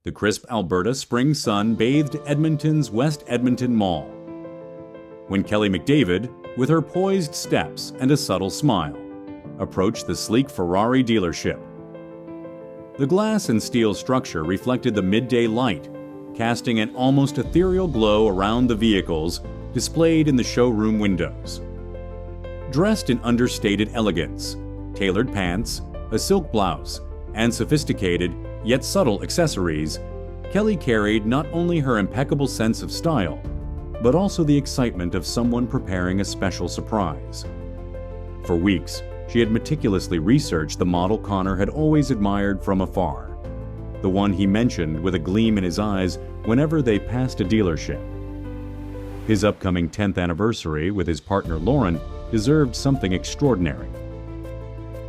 The crisp Alberta spring sun bathed Edmonton's West Edmonton Mall. When Kelly McDavid, with her poised steps and a subtle smile, approached the sleek Ferrari dealership. The glass and steel structure reflected the midday light, casting an almost ethereal glow around the vehicles displayed in the showroom windows. Dressed in understated elegance, tailored pants, a silk blouse, and sophisticated yet subtle accessories, Kelly carried not only her impeccable sense of style, but also the excitement of someone preparing a special surprise. For weeks, she had meticulously researched the model Connor had always admired from afar, the one he mentioned with a gleam in his eyes whenever they passed a dealership. His upcoming 10th anniversary with his partner Lauren deserved something extraordinary.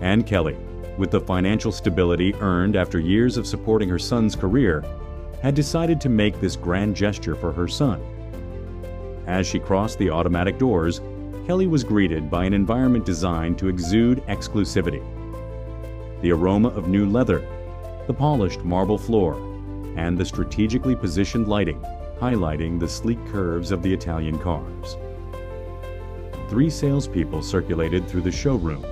And Kelly, with the financial stability earned after years of supporting her son's career, had decided to make this grand gesture for her son. As she crossed the automatic doors, Kelly was greeted by an environment designed to exude exclusivity. The aroma of new leather, the polished marble floor, and the strategically positioned lighting highlighting the sleek curves of the Italian cars. 3 salespeople circulated through the showroom,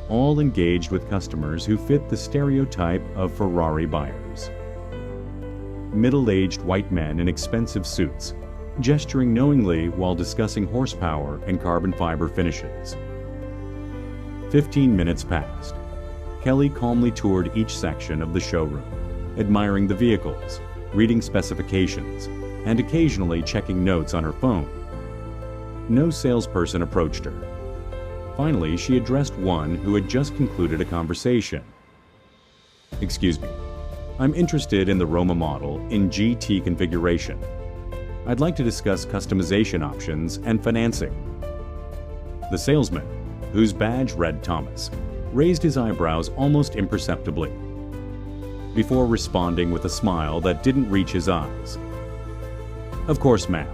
all engaged with customers who fit the stereotype of Ferrari buyers. Middle-aged white men in expensive suits, gesturing knowingly while discussing horsepower and carbon fiber finishes. 15 minutes passed. Kelly calmly toured each section of the showroom, admiring the vehicles, reading specifications, and occasionally checking notes on her phone. No salesperson approached her. Finally, she addressed one who had just concluded a conversation. "Excuse me, I'm interested in the Roma model in GT configuration. I'd like to discuss customization options and financing." The salesman, whose badge read Thomas, raised his eyebrows almost imperceptibly, before responding with a smile that didn't reach his eyes. "Of course, ma'am,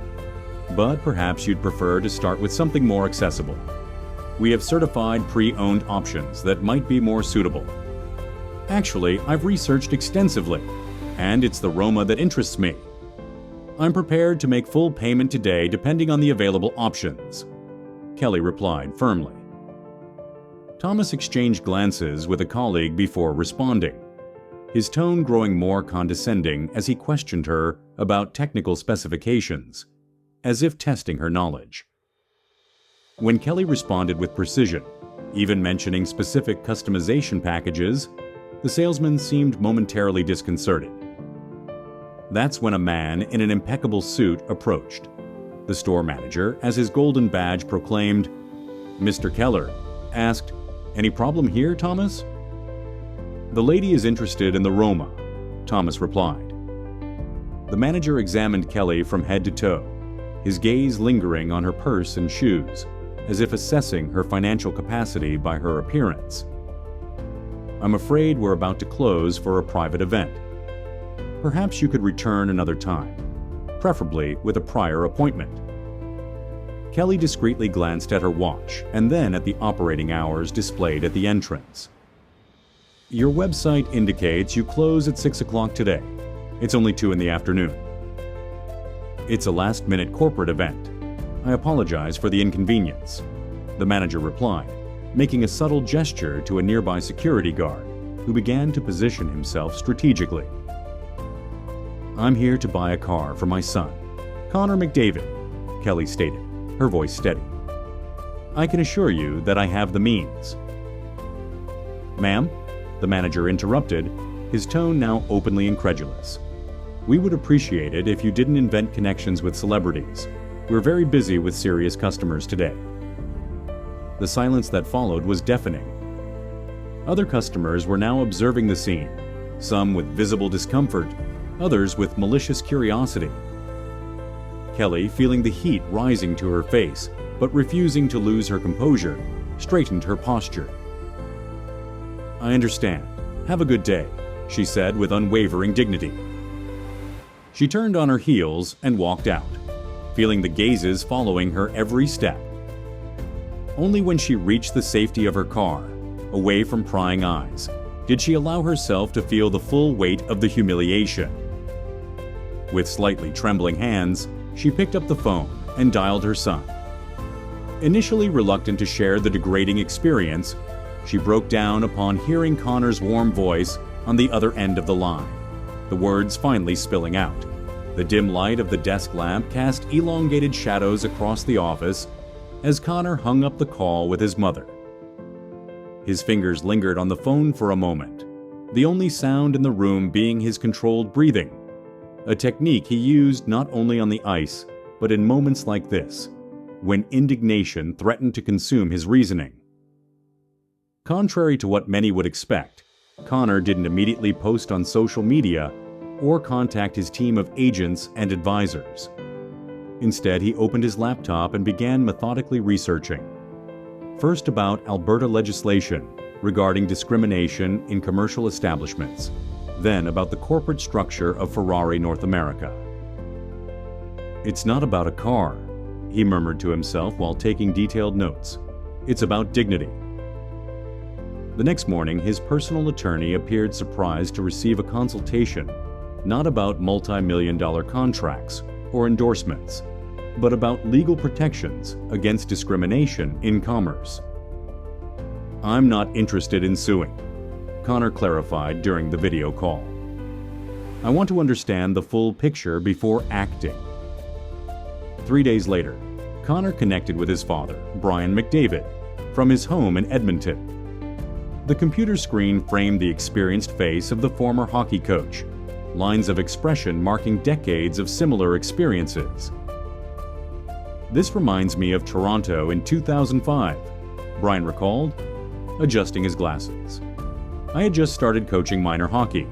but perhaps you'd prefer to start with something more accessible. We have certified pre-owned options that might be more suitable. Actually, I've researched extensively, and it's the Roma that interests me. I'm prepared to make full payment today depending on the available options," Kelly replied firmly. Thomas exchanged glances with a colleague before responding, his tone growing more condescending as he questioned her about technical specifications, as if testing her knowledge. When Kelly responded with precision, even mentioning specific customization packages, the salesman seemed momentarily disconcerted. That's when a man in an impeccable suit approached. The store manager, as his golden badge proclaimed, "Mr. Keller," asked, "Any problem here, Thomas?" "The lady is interested in the Roma," Thomas replied. The manager examined Kelly from head to toe, his gaze lingering on her purse and shoes, as if assessing her financial capacity by her appearance. "I'm afraid we're about to close for a private event. Perhaps you could return another time, preferably with a prior appointment." Kelly discreetly glanced at her watch and then at the operating hours displayed at the entrance. "Your website indicates you close at 6 o'clock today. It's only 2 in the afternoon." "It's a last-minute corporate event. I apologize for the inconvenience," the manager replied, making a subtle gesture to a nearby security guard, who began to position himself strategically. "I'm here to buy a car for my son, Connor McDavid," Kelly stated, her voice steady. "I can assure you that I have the means." "Ma'am," the manager interrupted, his tone now openly incredulous. "We would appreciate it if you didn't invent connections with celebrities. We're very busy with serious customers today." The silence that followed was deafening. Other customers were now observing the scene, some with visible discomfort, others with malicious curiosity. Kelly, feeling the heat rising to her face, but refusing to lose her composure, straightened her posture. "I understand. Have a good day," she said with unwavering dignity. She turned on her heels and walked out, feeling the gazes following her every step. Only when she reached the safety of her car, away from prying eyes, did she allow herself to feel the full weight of the humiliation, With slightly trembling hands, she picked up the phone and dialed her son. Initially reluctant to share the degrading experience, she broke down upon hearing Connor's warm voice on the other end of the line, the words finally spilling out. The dim light of the desk lamp cast elongated shadows across the office as Connor hung up the call with his mother. His fingers lingered on the phone for a moment, the only sound in the room being his controlled breathing, a technique he used not only on the ice, but in moments like this, when indignation threatened to consume his reasoning. Contrary to what many would expect, Connor didn't immediately post on social media or contact his team of agents and advisors. Instead, he opened his laptop and began methodically researching. First about Alberta legislation regarding discrimination in commercial establishments, then about the corporate structure of Ferrari North America. "It's not about a car," he murmured to himself while taking detailed notes. "It's about dignity." The next morning, his personal attorney appeared surprised to receive a consultation not about multi-million-dollar contracts or endorsements, but about legal protections against discrimination in commerce. "I'm not interested in suing," Connor clarified during the video call. "I want to understand the full picture before acting." 3 days later, Connor connected with his father, Brian McDavid, from his home in Edmonton. The computer screen framed the experienced face of the former hockey coach, lines of expression marking decades of similar experiences. "This reminds me of Toronto in 2005, Brian recalled, adjusting his glasses. "I had just started coaching minor hockey.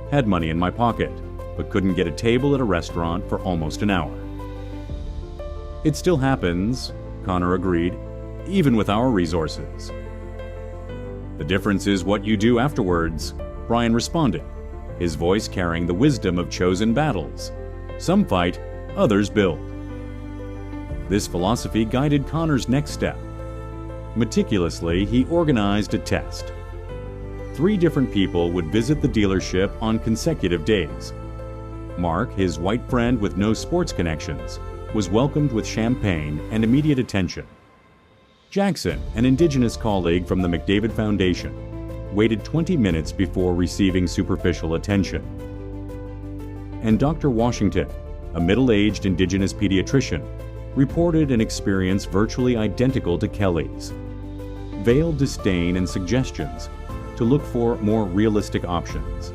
Had money in my pocket, but couldn't get a table at a restaurant for almost an hour." "It still happens," Connor agreed, "even with our resources." "The difference is what you do afterwards," Brian responded, his voice carrying the wisdom of chosen battles. "Some fight, others build." This philosophy guided Connor's next step. Meticulously, he organized a test. 3 different people would visit the dealership on consecutive days. Mark, his white friend with no sports connections, was welcomed with champagne and immediate attention. Jackson, an Indigenous colleague from the McDavid Foundation, waited 20 minutes before receiving superficial attention. And Dr. Washington, a middle-aged Indigenous pediatrician, reported an experience virtually identical to Kelly's. Veiled disdain and suggestions to look for more realistic options.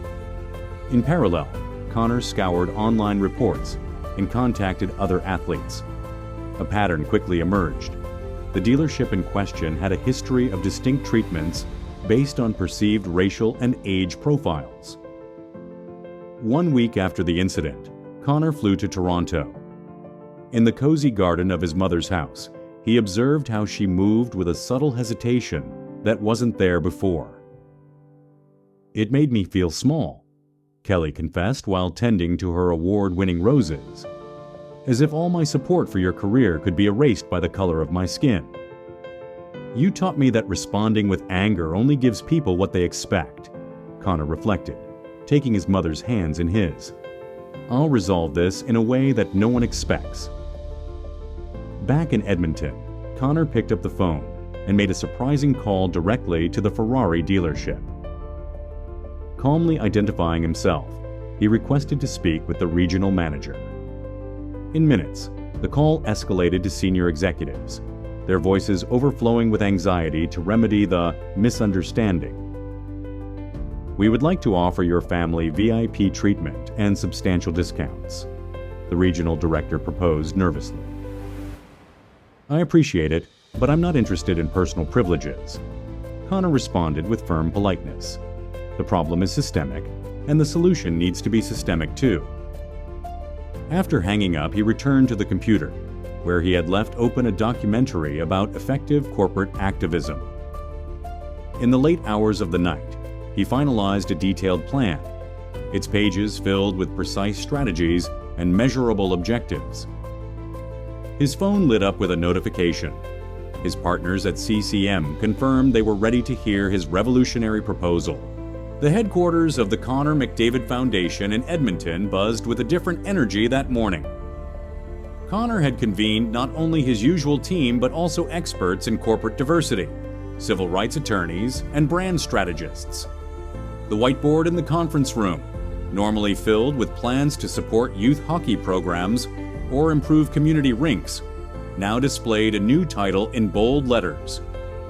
In parallel, Connor scoured online reports and contacted other athletes. A pattern quickly emerged. The dealership in question had a history of distinct treatments based on perceived racial and age profiles. 1 week after the incident, Connor flew to Toronto. In the cozy garden of his mother's house, he observed how she moved with a subtle hesitation that wasn't there before. "It made me feel small," Kelly confessed while tending to her award-winning roses. "As if all my support for your career could be erased by the color of my skin. You taught me that responding with anger only gives people what they expect," Connor reflected, taking his mother's hands in his. "I'll resolve this in a way that no one expects." Back in Edmonton, Connor picked up the phone and made a surprising call directly to the Ferrari dealership. Calmly identifying himself, he requested to speak with the regional manager. In minutes, the call escalated to senior executives, their voices overflowing with anxiety to remedy the misunderstanding. "We would like to offer your family VIP treatment and substantial discounts," the regional director proposed nervously. "I appreciate it, but I'm not interested in personal privileges," Connor responded with firm politeness. "The problem is systemic, and the solution needs to be systemic too." After hanging up, he returned to the computer, where he had left open a documentary about effective corporate activism. In the late hours of the night, he finalized a detailed plan, its pages filled with precise strategies and measurable objectives. His phone lit up with a notification. His partners at CCM confirmed they were ready to hear his revolutionary proposal. The headquarters of the Connor McDavid Foundation in Edmonton buzzed with a different energy that morning. Connor had convened not only his usual team but also experts in corporate diversity, civil rights attorneys, and brand strategists. The whiteboard in the conference room, normally filled with plans to support youth hockey programs or improve community rinks, now displayed a new title in bold letters: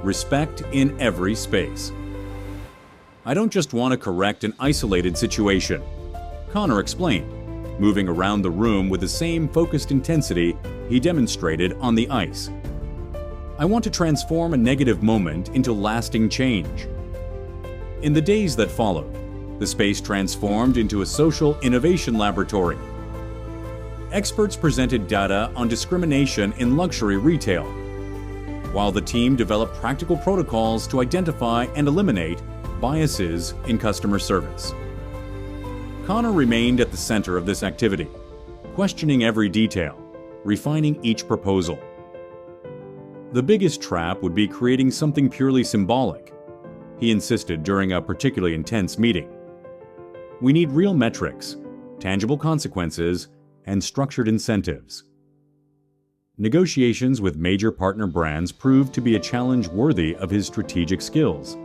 Respect in Every Space. "I don't just want to correct an isolated situation," Connor explained, moving around the room with the same focused intensity he demonstrated on the ice. "I want to transform a negative moment into lasting change." In the days that followed, the space transformed into a social innovation laboratory. Experts presented data on discrimination in luxury retail, while the team developed practical protocols to identify and eliminate biases in customer service. Connor remained at the center of this activity, questioning every detail, refining each proposal. The biggest trap would be creating something purely symbolic, he insisted during a particularly intense meeting. "We need real metrics, tangible consequences, and structured incentives." Negotiations with major partner brands proved to be a challenge worthy of his strategic skills.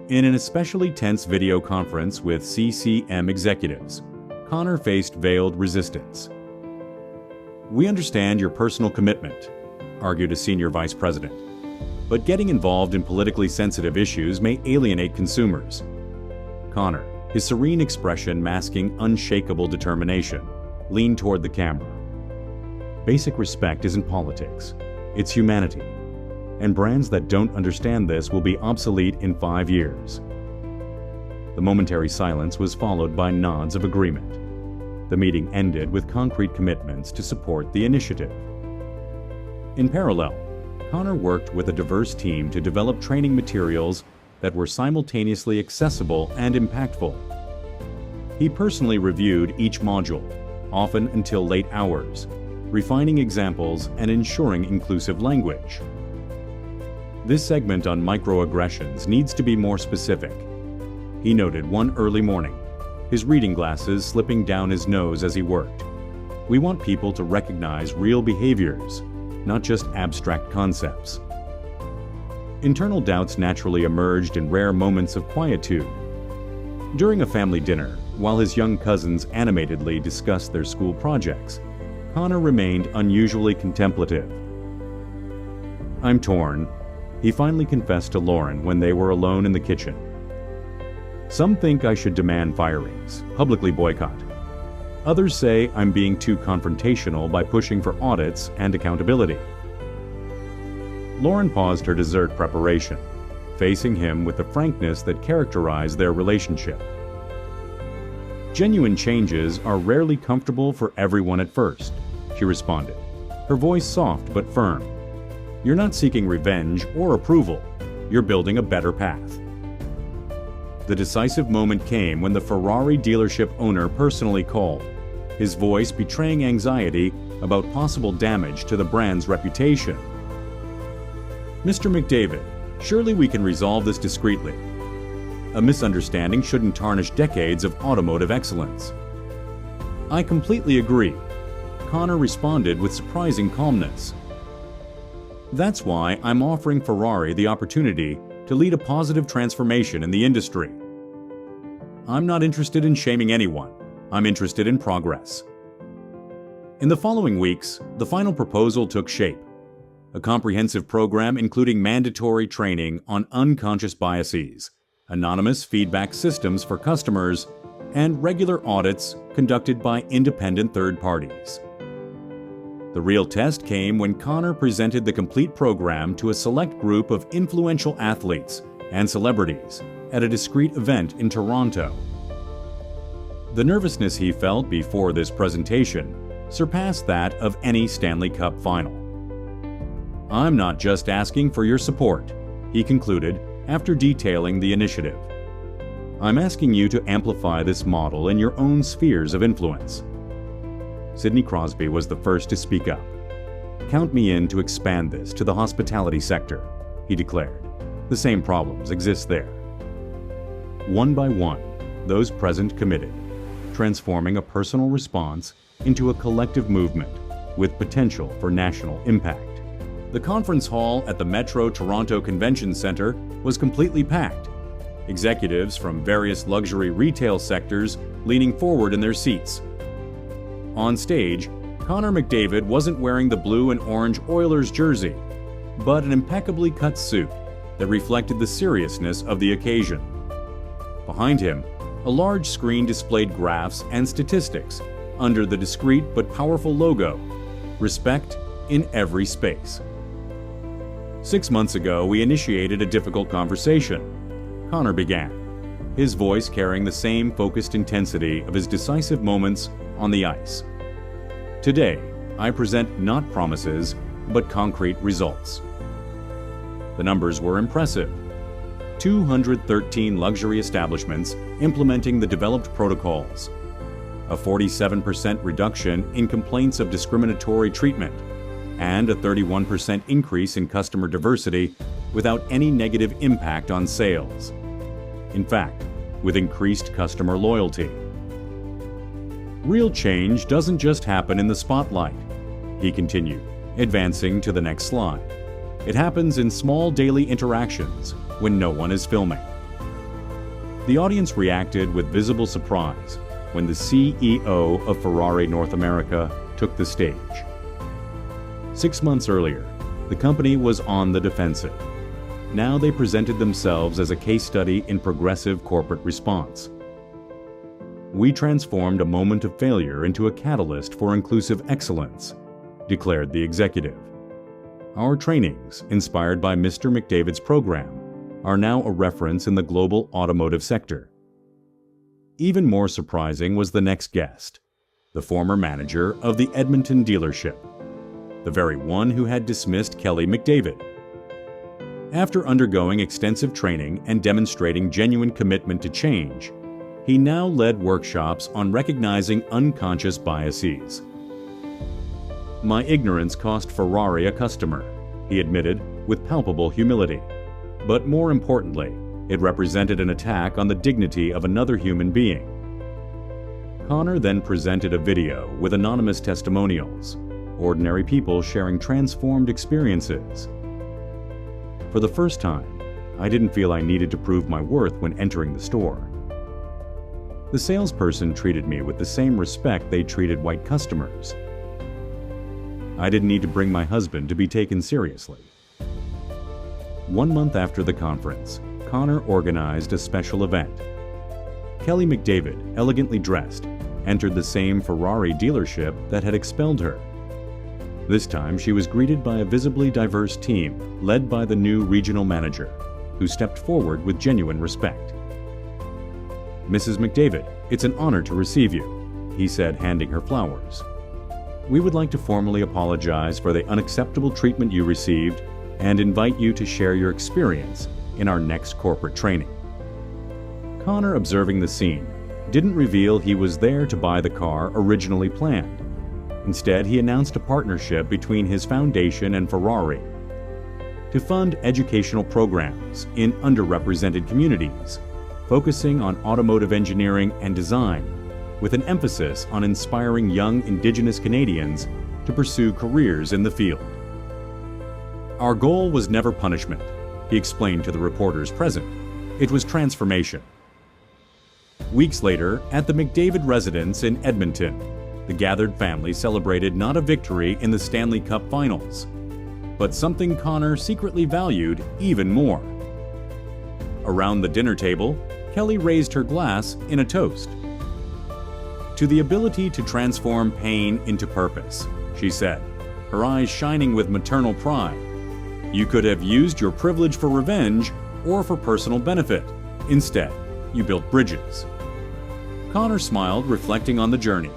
In an especially tense video conference with CCM executives, Connor faced veiled resistance. "We understand your personal commitment," argued a senior vice president, "but getting involved in politically sensitive issues may alienate consumers." Connor, his serene expression masking unshakable determination, leaned toward the camera. "Basic respect isn't politics, it's humanity. And brands that don't understand this will be obsolete in 5 years." The momentary silence was followed by nods of agreement. The meeting ended with concrete commitments to support the initiative. In parallel, Connor worked with a diverse team to develop training materials that were simultaneously accessible and impactful. He personally reviewed each module, often until late hours, refining examples and ensuring inclusive language. "This segment on microaggressions needs to be more specific," he noted one early morning, his reading glasses slipping down his nose as he worked. "We want people to recognize real behaviors, not just abstract concepts." Internal doubts naturally emerged in rare moments of quietude. During a family dinner, while his young cousins animatedly discussed their school projects, Connor remained unusually contemplative. "I'm torn," he finally confessed to Lauren when they were alone in the kitchen. "Some think I should demand firings, publicly boycott. Others say I'm being too confrontational by pushing for audits and accountability." Lauren paused her dessert preparation, facing him with the frankness that characterized their relationship. "Genuine changes are rarely comfortable for everyone at first," she responded, her voice soft but firm. "You're not seeking revenge or approval. You're building a better path." The decisive moment came when the Ferrari dealership owner personally called, his voice betraying anxiety about possible damage to the brand's reputation. "Mr. McDavid, surely we can resolve this discreetly. A misunderstanding shouldn't tarnish decades of automotive excellence." "I completely agree," Connor responded with surprising calmness. "That's why I'm offering Ferrari the opportunity to lead a positive transformation in the industry. I'm not interested in shaming anyone. I'm interested in progress." In the following weeks, the final proposal took shape. A comprehensive program including mandatory training on unconscious biases, anonymous feedback systems for customers, and regular audits conducted by independent third parties. The real test came when Connor presented the complete program to a select group of influential athletes and celebrities at a discreet event in Toronto. The nervousness he felt before this presentation surpassed that of any Stanley Cup final. "I'm not just asking for your support," he concluded after detailing the initiative. "I'm asking you to amplify this model in your own spheres of influence." Sidney Crosby was the first to speak up. "Count me in to expand this to the hospitality sector," he declared. "The same problems exist there." one by one, those present committed, transforming a personal response into a collective movement with potential for national impact. The conference hall at the Metro Toronto Convention Centre was completely packed. Executives from various luxury retail sectors leaning forward in their seats. On stage, Connor McDavid wasn't wearing the blue and orange Oilers jersey, but an impeccably cut suit that reflected the seriousness of the occasion. Behind him, a large screen displayed graphs and statistics under the discreet but powerful logo, "Respect in every space." 6 months ago, we initiated a difficult conversation. Connor began, his voice carrying the same focused intensity of his decisive moments on the ice. Today, I present not promises, but concrete results. The numbers were impressive. 213 luxury establishments implementing the developed protocols. A 47% reduction in complaints of discriminatory treatment, and a 31% increase in customer diversity without any negative impact on sales. In fact, with increased customer loyalty. Real change doesn't just happen in the spotlight, he continued, advancing to the next slide. It happens in small daily interactions when no one is filming. The audience reacted with visible surprise when the CEO of Ferrari North America took the stage. 6 months earlier, the company was on the defensive. Now they presented themselves as a case study in progressive corporate response. "We transformed a moment of failure into a catalyst for inclusive excellence," declared the executive. "Our trainings, inspired by Mr. McDavid's program, are now a reference in the global automotive sector." Even more surprising was the next guest, the former manager of the Edmonton dealership, the very one who had dismissed Kelly McDavid. After undergoing extensive training and demonstrating genuine commitment to change, he now led workshops on recognizing unconscious biases. "My ignorance cost Ferrari a customer," he admitted with palpable humility. But more importantly, it represented an attack on the dignity of another human being. Connor then presented a video with anonymous testimonials, ordinary people sharing transformed experiences. "For the first time, I didn't feel I needed to prove my worth when entering the store. The salesperson treated me with the same respect they treated white customers. I didn't need to bring my husband to be taken seriously." 1 month after the conference, Connor organized a special event. Kelly McDavid, elegantly dressed, entered the same Ferrari dealership that had expelled her. This time, she was greeted by a visibly diverse team led by the new regional manager, who stepped forward with genuine respect. "Mrs. McDavid, it's an honor to receive you," he said, handing her flowers. "We would like to formally apologize for the unacceptable treatment you received and invite you to share your experience in our next corporate training." Connor, observing the scene, didn't reveal he was there to buy the car originally planned. Instead, he announced a partnership between his foundation and Ferrari to fund educational programs in underrepresented communities, focusing on automotive engineering and design, with an emphasis on inspiring young Indigenous Canadians to pursue careers in the field. "Our goal was never punishment," he explained to the reporters present. "It was transformation." Weeks later, at the McDavid residence in Edmonton, the gathered family celebrated not a victory in the Stanley Cup Finals, but something Connor secretly valued even more. Around the dinner table, Kelly raised her glass in a toast. "To the ability to transform pain into purpose," she said, her eyes shining with maternal pride. "You could have used your privilege for revenge or for personal benefit. Instead, you built bridges." Connor smiled, reflecting on the journey.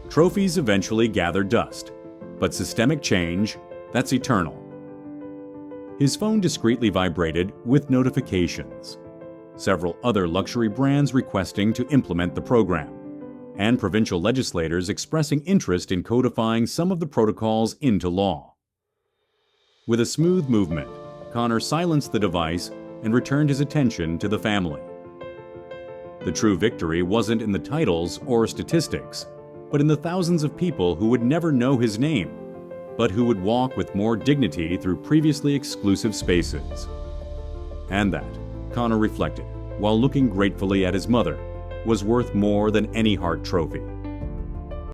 Trophies eventually gather dust, but systemic change, that's eternal. His phone discreetly vibrated with notifications. Several other luxury brands requesting to implement the program, and provincial legislators expressing interest in codifying some of the protocols into law. With a smooth movement, Connor silenced the device and returned his attention to the family. The true victory wasn't in the titles or statistics, but in the thousands of people who would never know his name, but who would walk with more dignity through previously exclusive spaces. And that, Connor reflected, while looking gratefully at his mother, was worth more than any Hart Trophy.